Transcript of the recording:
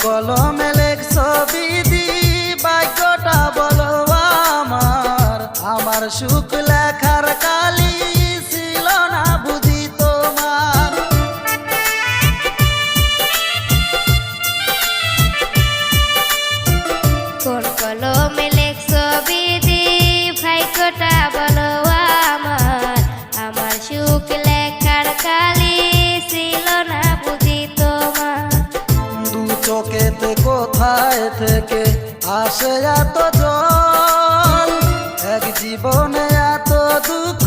কলমে লেখছো বিধি ভাগ্যটা বলো আমার। আমার সুখ লেখার কালি ছিল না বুঝি তোমার। কোন কলমে লেখছো বিধি ভাগ্যটা বলো আমার। আমার সুখ লেখার কালি ছিল না বুঝি তোমার। দু চোখেতে কোথায় থেকে আসে এত জল, এক জীবনে এত দুঃখ